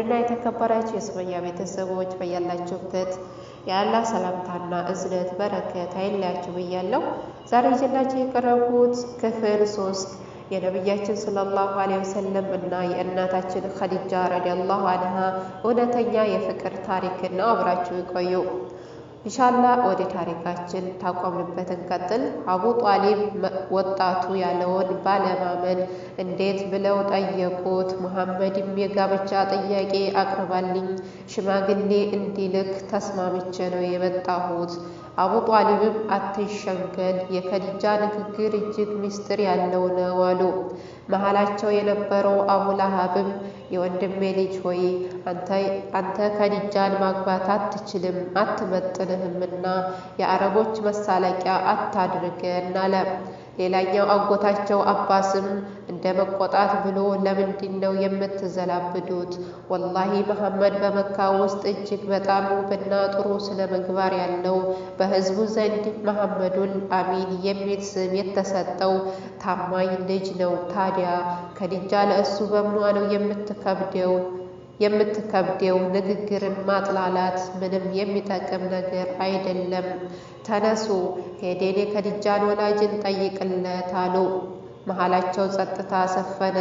እና የተከበራችሁ የሱመያ ቤተሰቦች በያላችሁበት የአላህ ሰላምታና እዝነት በረከት አይለያችሁ ብያለሁ። ዛሬ ይዤላችሁ የቀረብኩት ክፍል 3 የነብያችን ሰለላሁ ዐለይሂ ወሰለም እና የእናታችን ኸዲጃ ረዲየላሁ ዐንሃ እውነተኛ የፍቅር ታሪክ ነው። አብራችሁ ቆዩ። ኢንሻአላህ ወደ ታሪካችን ታቆምንበት እንቀጥል። አቡ ጧሊብ ወጣቱ ያለውን ባለማመን እንዴት ብለው ጠየቁት። ሙሐመድም የጋብቻ ጥያቄ አቅርባልኝ ሽማግሌ እንዲልክ ተስማምቼ ነው የመጣሁት። አቡ ጧሊብም አትሸንገል፣ የኸዲጃ ንግግር እጅግ ምስጢር ያለው ነው አሉ። መሃላቸው የነበረው አቡ ለሃብም የወንድሜ ልጅ ሆይ አንተ ኸዲጃን ማግባት አትችልም አትመጥንህምና የአረቦች መሳለቂያ አታድርገን አለ። ሌላኛው አጎታቸው አባስም እንደ መቆጣት ብሎ ለምንድን ነው የምትዘላብዱት? ወላሂ መሐመድ በመካ ውስጥ እጅግ በጣም ውብና ጥሩ ስነ ምግባር ያለው በህዝቡ ዘንድ መሐመዱል አሚን የሚል ስም የተሰጠው ታማኝ ልጅ ነው። ታዲያ ኸዲጃ ለእሱ በምኗ ነው የምትከብደው? ንግግርን ማጥላላት ምንም የሚጠቅም ነገር አይደለም። ተነሱ ሄደን የኸዲጃን ወላጅን ጠይቅለት አሉ። መሃላቸው ጸጥታ ሰፈነ።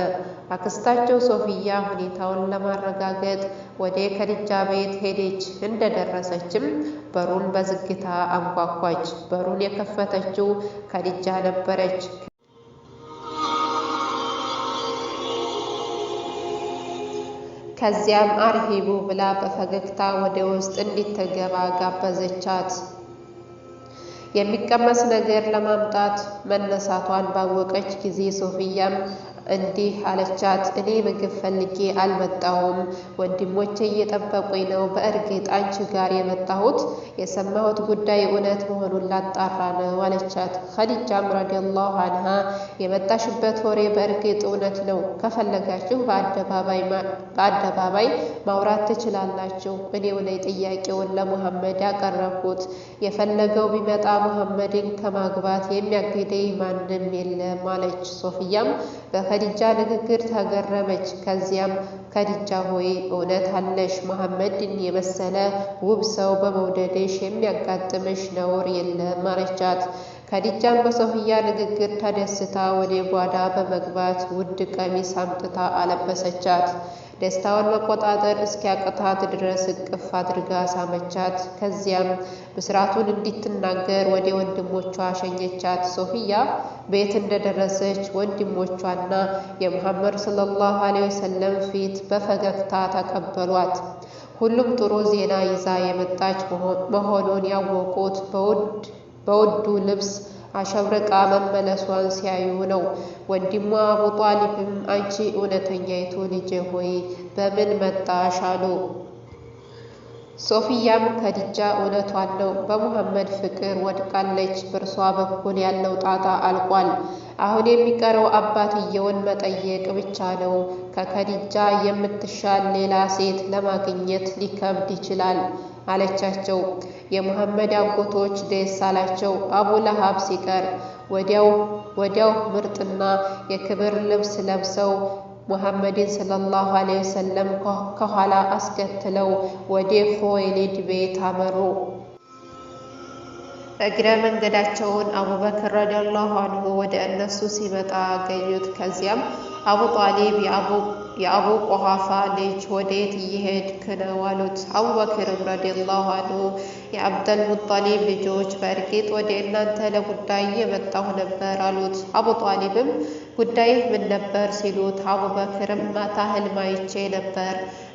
አክስታቸው ሶፊያ ሁኔታውን ለማረጋገጥ ወደ ኸዲጃ ቤት ሄደች። እንደደረሰችም በሩን በዝግታ አንኳኳች። በሩን የከፈተችው ኸዲጃ ነበረች። ከዚያም አርሂቡ ብላ በፈገግታ ወደ ውስጥ እንድትገባ ጋበዘቻት። የሚቀመስ ነገር ለማምጣት መነሳቷን ባወቀች ጊዜ ሶፊያም እንዲህ አለቻት፣ እኔ ምግብ ፈልጌ አልመጣሁም፣ ወንድሞቼ እየጠበቁኝ ነው። በእርግጥ አንቺ ጋር የመጣሁት የሰማሁት ጉዳይ እውነት መሆኑን ላጣራ ነው አለቻት። ኸዲጃም ረዲየላሁ ዐንሃ የመጣሽበት ወሬ በእርግጥ እውነት ነው፣ ከፈለጋችሁ በአደባባይ ማውራት ትችላላችሁ። እኔው ነኝ ጥያቄውን ለሙሐመድ ያቀረብኩት። የፈለገው ቢመጣ ሙሐመድን ከማግባት የሚያግደኝ ማንም የለም አለች። ሶፊያም በኸዲጃ ንግግር ተገረመች። ከዚያም ኸዲጃ ሆይ እውነት አለሽ፣ ሙሐመድን የመሰለ ውብ ሰው በመውደድሽ የሚያጋጥምሽ ነውር የለም አለቻት። ኸዲጃም በሶፊያ ንግግር ተደስታ ወደ ጓዳ በመግባት ውድ ቀሚስ አምጥታ አለበሰቻት። ደስታውን መቆጣጠር እስኪያቅታት ድረስ እቅፍ አድርጋ ሳመቻት። ከዚያም ብስራቱን እንድትናገር ወደ ወንድሞቿ ሸኘቻት። ሶፊያ ቤት እንደደረሰች ወንድሞቿና የሙሐመድ ሰለላሁ ዐለይሂ ወሰለም ፊት በፈገግታ ተቀበሏት። ሁሉም ጥሩ ዜና ይዛ የመጣች መሆኑን ያወቁት በውዱ ልብስ አሸብርቃ መመለሷን ሲያዩ ነው። ወንድሟ አቡ ጧሊብም አንቺ እውነተኛይቱ ልጄ ሆይ በምን መጣሽ አሉ። ሶፊያም ኸዲጃ እውነቷን ነው፣ በሙሐመድ ፍቅር ወድቃለች። በእርሷ በኩል ያለው ጣጣ አልቋል። አሁን የሚቀረው አባትየውን መጠየቅ ብቻ ነው። ከኸዲጃ የምትሻል ሌላ ሴት ለማግኘት ሊከብድ ይችላል አለቻቸው። የሙሐመድ አጎቶች ደስ አላቸው። አቡ ለሃብ ሲቀር ወዲያው ምርጥና የክብር ልብስ ለብሰው ሙሐመድን ሰለላሁ ዐለይሂ ወሰለም ከኋላ አስከትለው ወደ ኹወይሊድ ቤት አመሩ። እግረ መንገዳቸውን አቡበክር ረዲየላሁ ዐንሁ ወደ እነሱ ሲመጣ አገኙት። ከዚያም አቡ ጧሊብ የአቡ ቁሐፋ ልጅ ወዴት እየሄድክ ነው አሉት። አቡበክርም ረዲየላሁ ዐንሁ የአብደል ሙጠሊብ ልጆች በእርግጥ ወደ እናንተ ለጉዳይ የመጣሁ ነበር አሉት። አቡ ጧሊብም ጉዳይህ ምን ነበር ሲሉት፣ አቡበክርም ማታ ህልም አይቼ ነበር፣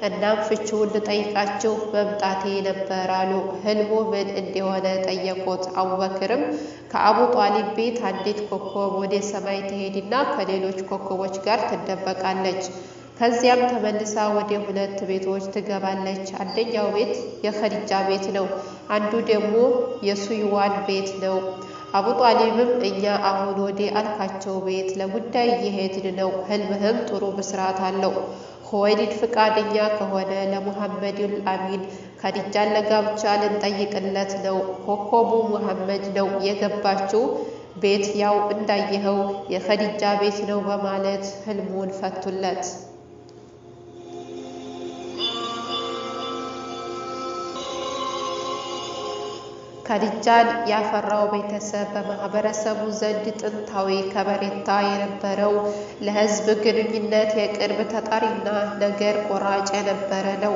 እናም ፍቺውን ልጠይቃችሁ መምጣቴ ነበር አሉ። ህልሙ ምን እንደሆነ ጠየቁት። አቡበክርም ከአቡ ጧሊብ ቤት አንዲት ኮከብ ወደ ሰማይ ትሄድና ከሌሎች ኮከቦች ጋር ትደበቃለች። ከዚያም ተመልሳ ወደ 2 ቤቶች ትገባለች። አንደኛው ቤት የኸዲጃ ቤት ነው፣ አንዱ ደግሞ የሱይዋን ቤት ነው። አቡ ጧሊብም እኛ አሁን ወደ አልካቸው ቤት ለጉዳይ እየሄድን ነው፣ ህልምህም ጥሩ ብስራት አለው። ኹወይሊድ ፍቃደኛ ከሆነ ለሙሐመድል አሚን ኸዲጃን ለጋብቻ ልንጠይቅለት ነው። ኮከቡ ሙሐመድ ነው። የገባችው ቤት ያው እንዳየኸው የኸዲጃ ቤት ነው በማለት ህልሙን ፈቱለት። ከዲጃን ያፈራው ቤተሰብ በማህበረሰቡ ዘንድ ጥንታዊ ከበሬታ የነበረው፣ ለህዝብ ግንኙነት የቅርብ ተጠሪና ነገር ቆራጭ የነበረ ነው።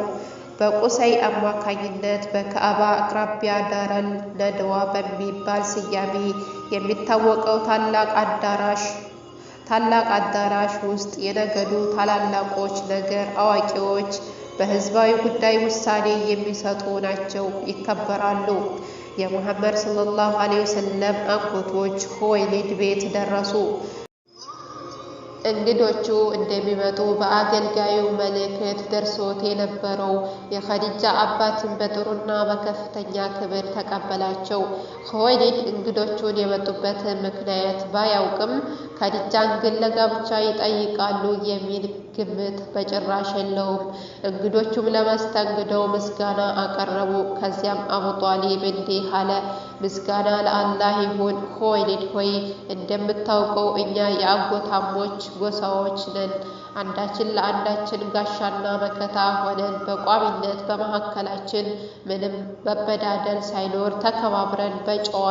በቁሰይ አማካኝነት በካዕባ አቅራቢያ ዳረል ነድዋ በሚባል ስያሜ የሚታወቀው ታላቅ አዳራሽ ውስጥ የነገዱ ታላላቆች ነገር አዋቂዎች በህዝባዊ ጉዳይ ውሳኔ የሚሰጡ ናቸው ይከበራሉ። የሙሐመድ ሰለላሁ ዐለይሂ ወሰለም አጎቶች ኹወይሊድ ቤት ደረሱ። እንግዶቹ እንደሚመጡ በአገልጋዩ መልእክት ደርሶት የነበረው የኸዲጃ አባትን በጥሩና በከፍተኛ ክብር ተቀበላቸው። ኹወይሊድ እንግዶቹን የመጡበትን ምክንያት ባያውቅም ኸዲጃን ግን ለጋብቻ ይጠይቃሉ የሚል ግምት በጭራሽ የለውም። እንግዶቹም ለመስተንግዶው ምስጋና አቀረቡ። ከዚያም አቡ ጧሊብ እንዲህ አለ፣ ምስጋና ለአላህ ይሁን። ኹወይሊድ ሆይ እንደምታውቀው እኛ የአጎታሞች ጎሳዎች ነን። አንዳችን ለአንዳችን ጋሻና መከታ ሆነን በቋሚነት በመካከላችን ምንም መበዳደል ሳይኖር ተከባብረን በጨዋ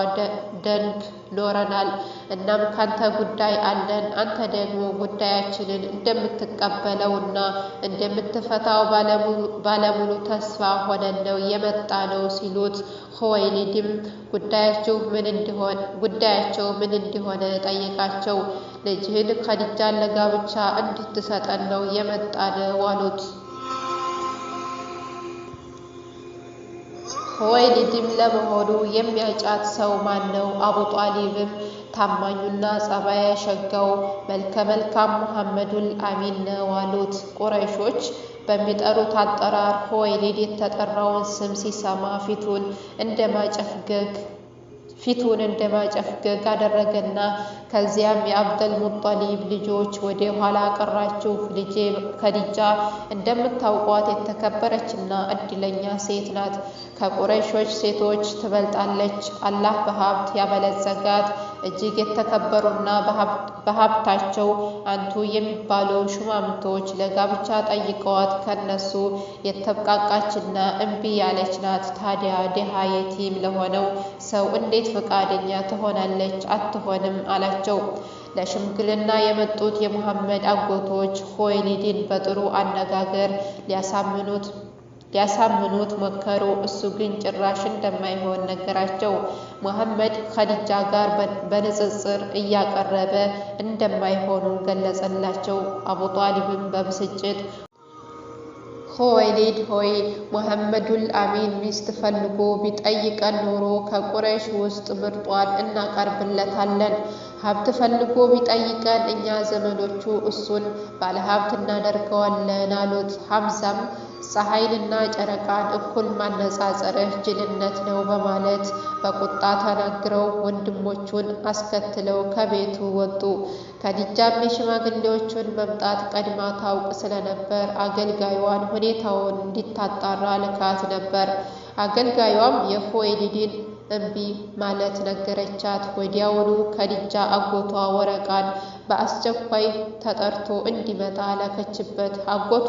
ደንግ ኖረናል። እናም ካንተ ጉዳይ አለን። አንተ ደግሞ ጉዳያችንን እንደምትቀበለውና እንደምትፈታው ባለሙሉ ተስፋ ሆነን ነው የመጣ ነው ሲሉት፣ ኹወይሊድም ጉዳያቸው ምን እንደሆነ ጠየቃቸው። ልጅህን ኸዲጃን ለጋብቻ እንድትሰጠን ነው የመጣ ነው አሉት። ኹወይሊድም ለመሆኑ የሚያጫት ሰው ማን ነው? አቡ ጧሊብም ታማኙና ጸባየ ሸጋው መልከ መልካም ሙሐመዱል አሚን ነው አሉት። ቁረይሾች በሚጠሩት አጠራር ኹወይሊድ የተጠራውን ስም ሲሰማ ፊቱን እንደማጨፍገግ አደረገና ከዚያም የአብደል ሙጠሊብ ልጆች ወደ ኋላ ቀራችሁ። ልጄ ኸዲጃ እንደምታውቋት የተከበረችና እድለኛ ሴት ናት። ከቁረይሾች ሴቶች ትበልጣለች። አላህ በሀብት ያበለጸጋት እጅግ የተከበሩና በሀብታቸው አንቱ የሚባሉ ሹማምንቶች ለጋብቻ ጠይቀዋት ከነሱ የተብቃቃችና እምቢ ያለች ናት። ታዲያ ድሃ የቲም ለሆነው ሰው እንዴት ፈቃደኛ ትሆናለች? አትሆንም አላቸው። ለሽምግልና የመጡት የሙሐመድ አጎቶች ኹወይሊድን በጥሩ አነጋገር ሊያሳምኑት ሞከሩ። እሱ ግን ጭራሽ እንደማይሆን ነገራቸው። ሙሐመድ ኸዲጃ ጋር በንጽጽር እያቀረበ እንደማይሆኑ ገለጸላቸው። አቡ ጧሊብም በብስጭት ኹወይሊድ ሆይ ሙሐመዱል አሚን ሚስት ፈልጎ ቢጠይቀን ኖሮ ከቁረይሽ ውስጥ ምርጧን እናቀርብለታለን። ሀብት ፈልጎ ቢጠይቀን እኛ ዘመዶቹ እሱን ባለሀብት እናደርገዋለን አሉት። ሐምዛም ፀሐይንና ጨረቃን እኩል ማነጻጸርህ ጅልነት ነው በማለት በቁጣ ተናግረው ወንድሞቹን አስከትለው ከቤቱ ወጡ። ኸዲጃም የሽማግሌዎቹን መምጣት ቀድማ ታውቅ ስለነበር አገልጋዩዋን ሁኔታውን እንዲታጣራ ልካት ነበር። አገልጋዩዋም የኹወይሊድን እምቢ ማለት ነገረቻት። ወዲያውኑ ኸዲጃ አጎቷ ወረቃን በአስቸኳይ ተጠርቶ እንዲመጣ ላከችበት። አጎቷ